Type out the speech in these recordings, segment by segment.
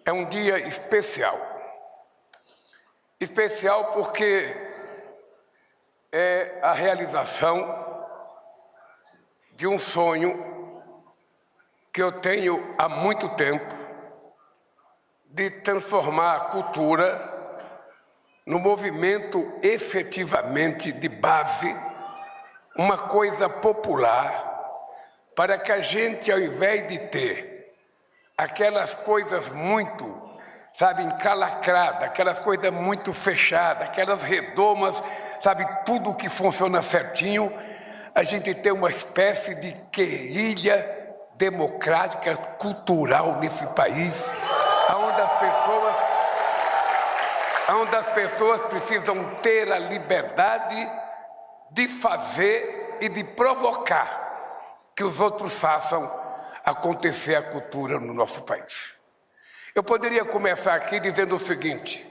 É um dia especial. Especial porque é a realização de um sonho que eu tenho há muito tempo, de transformar a cultura no movimento efetivamente de base, uma coisa popular, para que a gente, ao invés de ter aquelas coisas muito, encalacradas, aquelas coisas muito fechadas, aquelas redomas, tudo que funciona certinho, a gente tem uma espécie de guerrilha democrática, cultural nesse país, onde as pessoas precisam ter a liberdade de fazer e de provocar que os outros façam acontecer a cultura no nosso país. Eu poderia começar aqui dizendo o seguinte: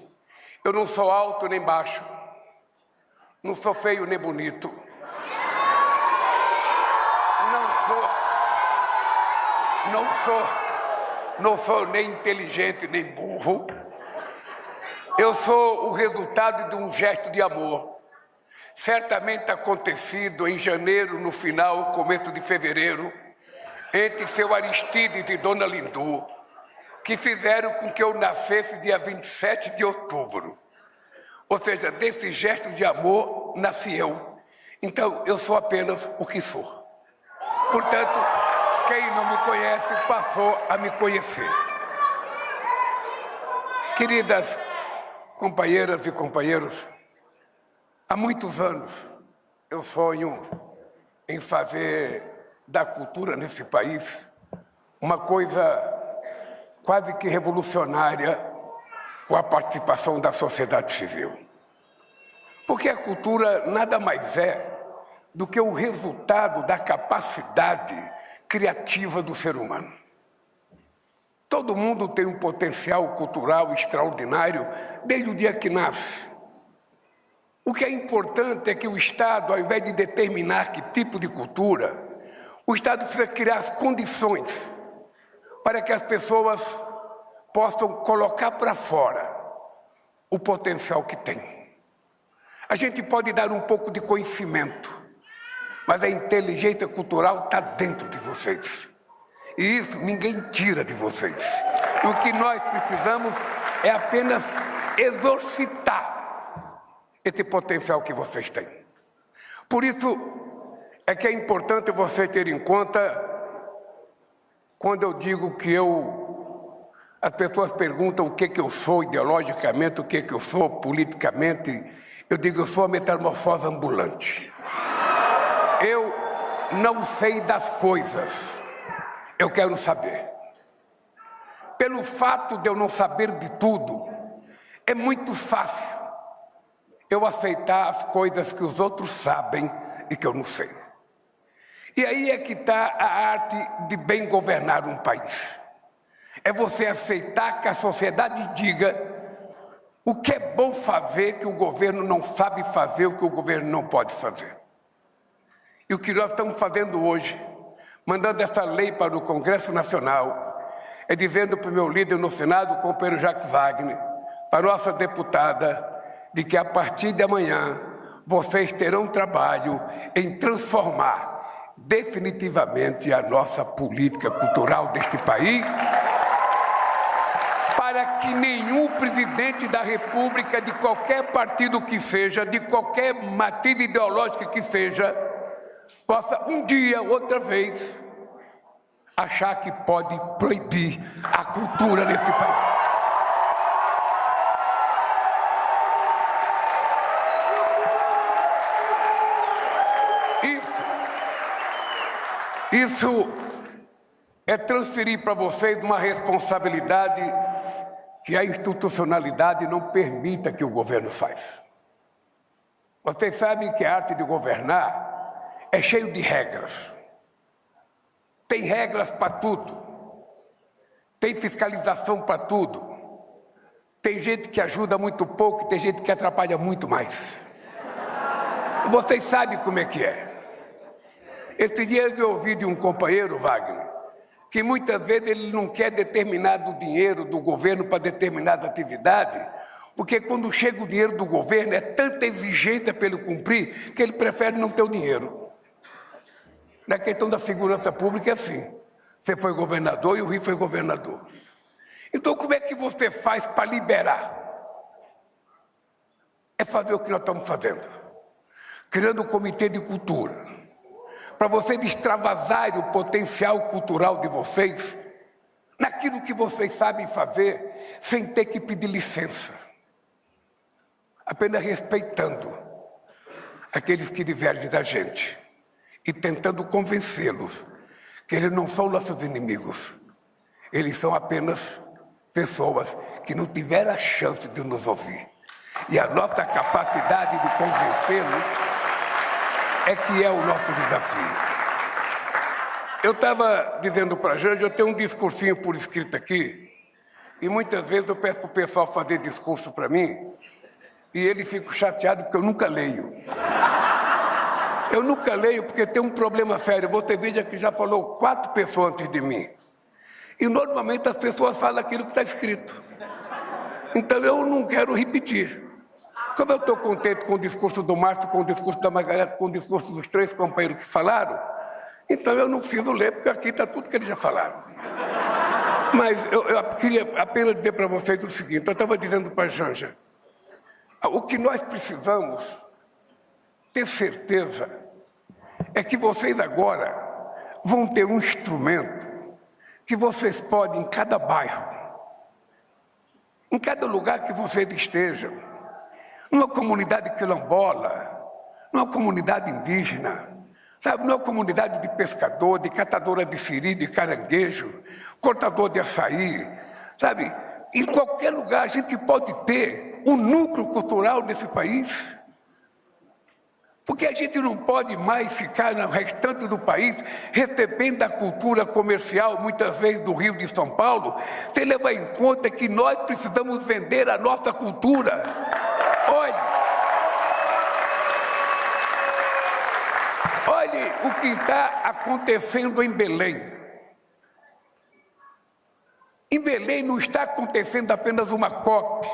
eu não sou alto nem baixo, não sou feio nem bonito, não sou nem inteligente nem burro. Eu sou o resultado de um gesto de amor, certamente acontecido em janeiro, no final, começo de fevereiro, entre seu Aristides e Dona Lindu, que fizeram com que eu nascesse dia 27 de outubro. Ou seja, desse gesto de amor nasci eu. Então, eu sou apenas o que sou. Portanto, quem não me conhece passou a me conhecer. Queridas companheiras e companheiros, há muitos anos eu sonho em fazer da cultura nesse país uma coisa quase que revolucionária, com a participação da sociedade civil. Porque a cultura nada mais é do que o resultado da capacidade criativa do ser humano. Todo mundo tem um potencial cultural extraordinário desde o dia que nasce. O que é importante é que o Estado, ao invés de determinar que tipo de cultura, o Estado precisa criar as condições para que as pessoas possam colocar para fora o potencial que tem. A gente pode dar um pouco de conhecimento, mas a inteligência cultural está dentro de vocês. E isso ninguém tira de vocês. E o que nós precisamos é apenas exorcitar esse potencial que vocês têm. Por isso é que é importante você ter em conta, quando eu digo que as pessoas perguntam o que eu sou ideologicamente, o que eu sou politicamente, eu digo, eu sou a metamorfose ambulante. Eu não sei das coisas, eu quero saber. Pelo fato de eu não saber de tudo, é muito fácil eu aceitar as coisas que os outros sabem e que eu não sei. E aí é que está a arte de bem governar um país. É você aceitar que a sociedade diga o que é bom fazer, que o governo não sabe fazer, o que o governo não pode fazer. E o que nós estamos fazendo hoje, mandando essa lei para o Congresso Nacional, é dizendo para o meu líder no Senado, o companheiro Jacques Wagner, para a nossa deputada, de que a partir de amanhã vocês terão trabalho em transformar definitivamente a nossa política cultural deste país, para que nenhum presidente da República, de qualquer partido que seja, de qualquer matriz ideológica que seja, possa um dia, outra vez, achar que pode proibir a cultura nesse país. Isso é transferir para vocês uma responsabilidade que a institucionalidade não permita que o governo faça. Vocês sabem que a arte de governar é cheio de regras. Tem regras para tudo. Tem fiscalização para tudo. Tem gente que ajuda muito pouco e tem gente que atrapalha muito mais. Vocês sabem como é que é. Esse dia eu ouvi de um companheiro, Wagner, que muitas vezes ele não quer determinado dinheiro do governo para determinada atividade, porque quando chega o dinheiro do governo é tanta exigência para ele cumprir que ele prefere não ter o dinheiro. Na questão da segurança pública é assim. Você foi governador e o Rio foi governador. Então como é que você faz para liberar? É fazer o que nós estamos fazendo. Criando um comitê de cultura. Para vocês extravasarem o potencial cultural de vocês naquilo que vocês sabem fazer sem ter que pedir licença. Apenas respeitando aqueles que divergem da gente e tentando convencê-los que eles não são nossos inimigos. Eles são apenas pessoas que não tiveram a chance de nos ouvir. E a nossa capacidade de convencê-los é que é o nosso desafio. Eu estava dizendo para a Janja, eu tenho um discursinho por escrito aqui, e muitas vezes eu peço para o pessoal fazer discurso para mim, e ele fica chateado porque eu nunca leio. Eu nunca leio porque tem um problema sério. Você veja que já falou 4 pessoas antes de mim. E normalmente as pessoas falam aquilo que está escrito. Então eu não quero repetir. Como eu estou contente com o discurso do Márcio, com o discurso da Margareta, com o discurso dos 3 companheiros que falaram, então eu não preciso ler, porque aqui está tudo que eles já falaram. Mas eu queria apenas dizer para vocês o seguinte, eu estava dizendo para a Janja, o que nós precisamos ter certeza é que vocês agora vão ter um instrumento que vocês podem, em cada bairro, em cada lugar que vocês estejam, numa comunidade quilombola, numa comunidade indígena, sabe, numa comunidade de pescador, de catadora de siri, de caranguejo, cortador de açaí, sabe, em qualquer lugar a gente pode ter um núcleo cultural nesse país. Porque a gente não pode mais ficar no restante do país recebendo a cultura comercial, muitas vezes do Rio de São Paulo, sem levar em conta que nós precisamos vender a nossa cultura. Olhe o que está acontecendo em Belém. Em Belém não está acontecendo apenas uma COP,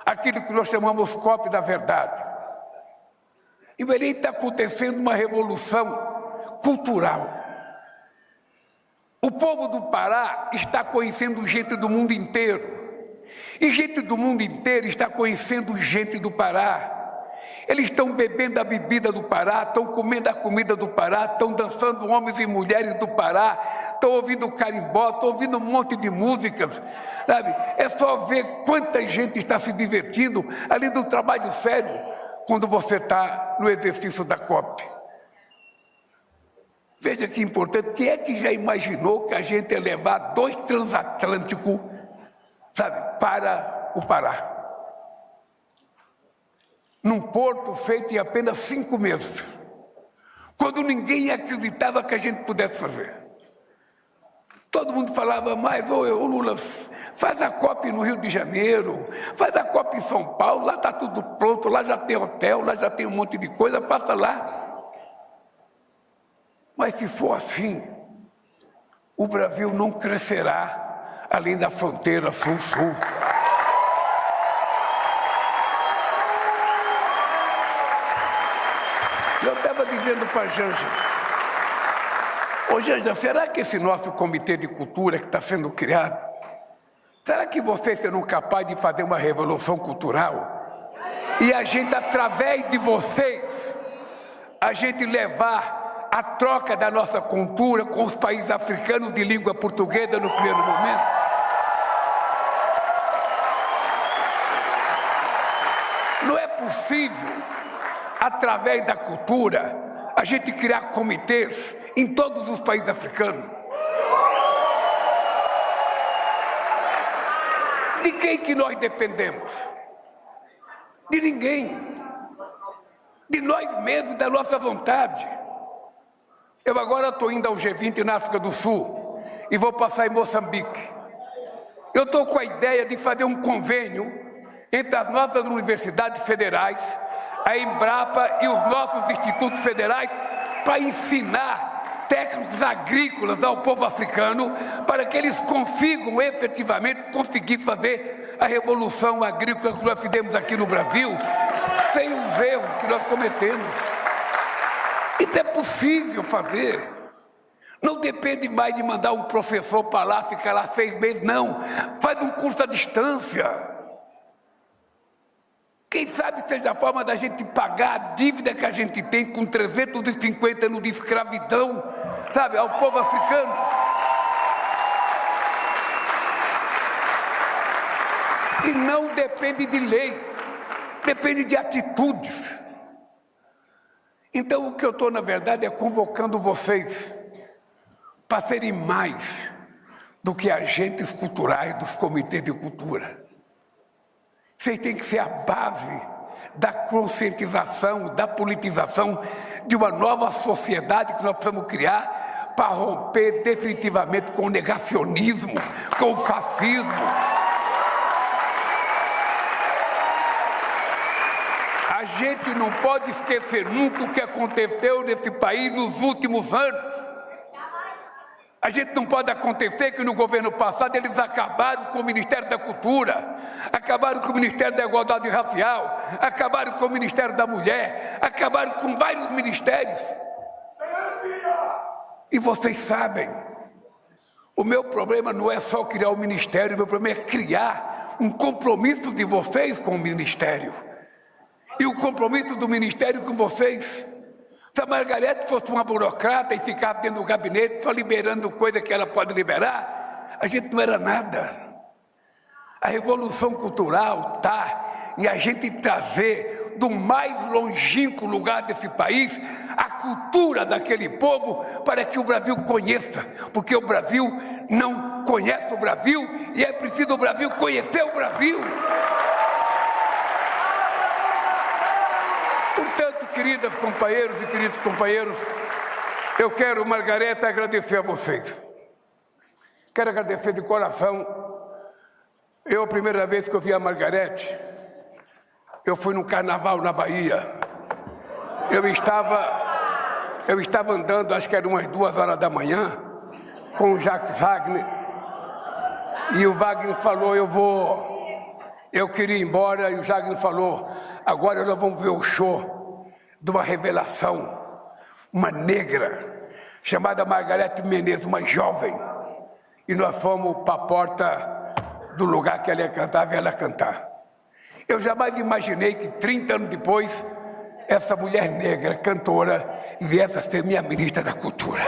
aquilo que nós chamamos COP da verdade. Em Belém está acontecendo uma revolução cultural. O povo do Pará está conhecendo gente do mundo inteiro. E gente do mundo inteiro está conhecendo gente do Pará. Eles estão bebendo a bebida do Pará, estão comendo a comida do Pará, estão dançando homens e mulheres do Pará, estão ouvindo carimbó, estão ouvindo um monte de músicas, sabe? É só ver quanta gente está se divertindo, além do trabalho sério, quando você está no exercício da COP. Veja que importante, quem é que já imaginou que a gente ia levar 2 transatlânticos, sabe, para o Pará? Num porto feito em apenas 5 meses, quando ninguém acreditava que a gente pudesse fazer. Todo mundo falava, mas ô Lula, faz a COP no Rio de Janeiro, faz a COP em São Paulo, lá está tudo pronto, lá já tem hotel, lá já tem um monte de coisa, faça lá. Mas se for assim, o Brasil não crescerá além da fronteira sul-sul. Eu estava dizendo para a Janja, ô Janja, será que esse nosso comitê de cultura que está sendo criado, será que vocês serão capazes de fazer uma revolução cultural? E a gente, através de vocês, a gente levar a troca da nossa cultura com os países africanos de língua portuguesa no primeiro momento? Não é possível, através da cultura, a gente criar comitês em todos os países africanos. De quem que nós dependemos? De ninguém. De nós mesmos, da nossa vontade. Eu agora estou indo ao G20 na África do Sul e vou passar em Moçambique. Eu estou com a ideia de fazer um convênio entre as nossas universidades federais, a Embrapa e os nossos institutos federais, para ensinar técnicos agrícolas ao povo africano para que eles consigam efetivamente conseguir fazer a revolução agrícola que nós fizemos aqui no Brasil, sem os erros que nós cometemos. Isso é possível fazer. Não depende mais de mandar um professor para lá, ficar lá 6 meses, não. Faz um curso à distância. Quem sabe seja a forma da gente pagar a dívida que a gente tem com 350 anos de escravidão, sabe, ao povo africano. E não depende de lei, depende de atitudes. Então o que eu estou, na verdade, é convocando vocês para serem mais do que agentes culturais dos comitês de cultura. Vocês têm que ser a base da conscientização, da politização de uma nova sociedade que nós precisamos criar para romper definitivamente com o negacionismo, com o fascismo. A gente não pode esquecer nunca o que aconteceu nesse país nos últimos anos. A gente não pode acontecer que no governo passado eles acabaram com o Ministério da Cultura, acabaram com o Ministério da Igualdade Racial, acabaram com o Ministério da Mulher, acabaram com vários ministérios. E vocês sabem, o meu problema não é só criar o ministério, o meu problema é criar um compromisso de vocês com o ministério. E o compromisso do ministério com vocês. Se a Margarete fosse uma burocrata e ficasse dentro do gabinete só liberando coisa que ela pode liberar, a gente não era nada. A revolução cultural está em a gente trazer do mais longínquo lugar desse país a cultura daquele povo para que o Brasil conheça, porque o Brasil não conhece o Brasil e é preciso o Brasil conhecer o Brasil. Portanto, queridas companheiros e queridos companheiros, eu quero, Margarete, agradecer a vocês. Quero agradecer de coração. A primeira vez que eu vi a Margarete, eu fui no carnaval na Bahia. Eu estava andando, acho que era umas 2 horas da manhã, com o Jacques Wagner. E o Wagner falou, eu queria ir embora, e o Wagner falou, agora nós vamos ver o show de uma revelação, uma negra, chamada Margarete Menezes, uma jovem. E nós fomos para a porta do lugar que ela ia cantar, ver ela cantar. Eu jamais imaginei que 30 anos depois, essa mulher negra, cantora, viesse a ser minha ministra da Cultura.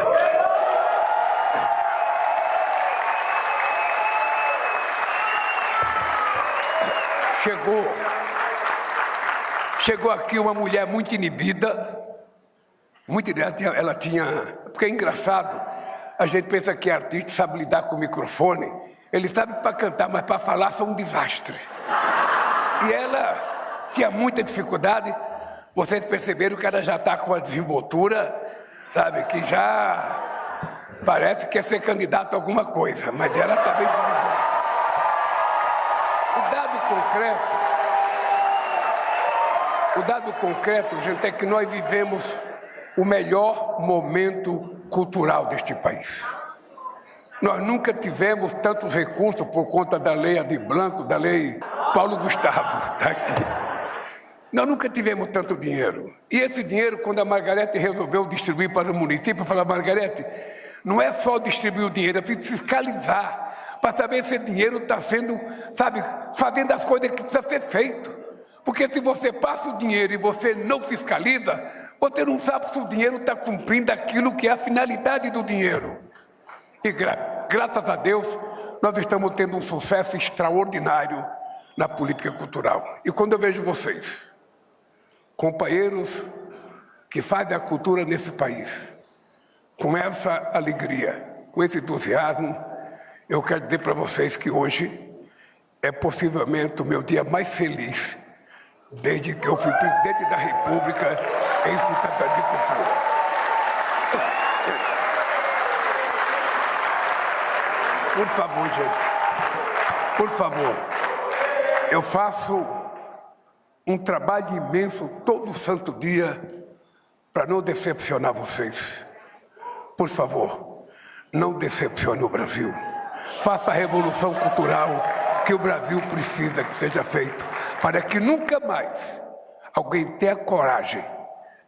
Chegou aqui uma mulher muito inibida, ela tinha, porque é engraçado, a gente pensa que artista sabe lidar com o microfone, ele sabe para cantar, mas para falar são um desastre. E ela tinha muita dificuldade, vocês perceberam que ela já está com uma desenvoltura, sabe, que já parece que quer ser candidata a alguma coisa, mas ela está bem desenvolvida. O dado concreto, gente, é que nós vivemos o melhor momento cultural deste país. Nós nunca tivemos tantos recursos por conta da lei Aldir Blanc, da lei Paulo Gustavo. Tá aqui. Nós nunca tivemos tanto dinheiro. E esse dinheiro, quando a Margarete resolveu distribuir para o município, eu falei, Margarete, não é só distribuir o dinheiro, é preciso fiscalizar, para saber se esse dinheiro está sendo, sabe, fazendo as coisas que precisam ser feitas. Porque se você passa o dinheiro e você não fiscaliza, você não sabe se o dinheiro está cumprindo aquilo que é a finalidade do dinheiro. E graças a Deus, nós estamos tendo um sucesso extraordinário na política cultural. E quando eu vejo vocês, companheiros que fazem a cultura nesse país, com essa alegria, com esse entusiasmo, eu quero dizer para vocês que hoje é possivelmente o meu dia mais feliz desde que eu fui presidente da República em Secretaria de Cultura. Por favor, gente, por favor, eu faço um trabalho imenso todo santo dia para não decepcionar vocês. por favor, não decepcione o Brasil. Faça a revolução cultural que o Brasil precisa que seja feita, para que nunca mais alguém tenha coragem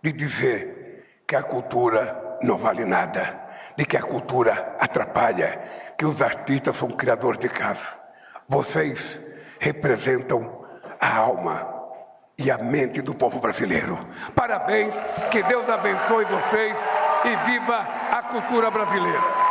de dizer que a cultura não vale nada, de que a cultura atrapalha, que os artistas são criadores de casa. Vocês representam a alma e a mente do povo brasileiro. Parabéns, que Deus abençoe vocês e viva a cultura brasileira.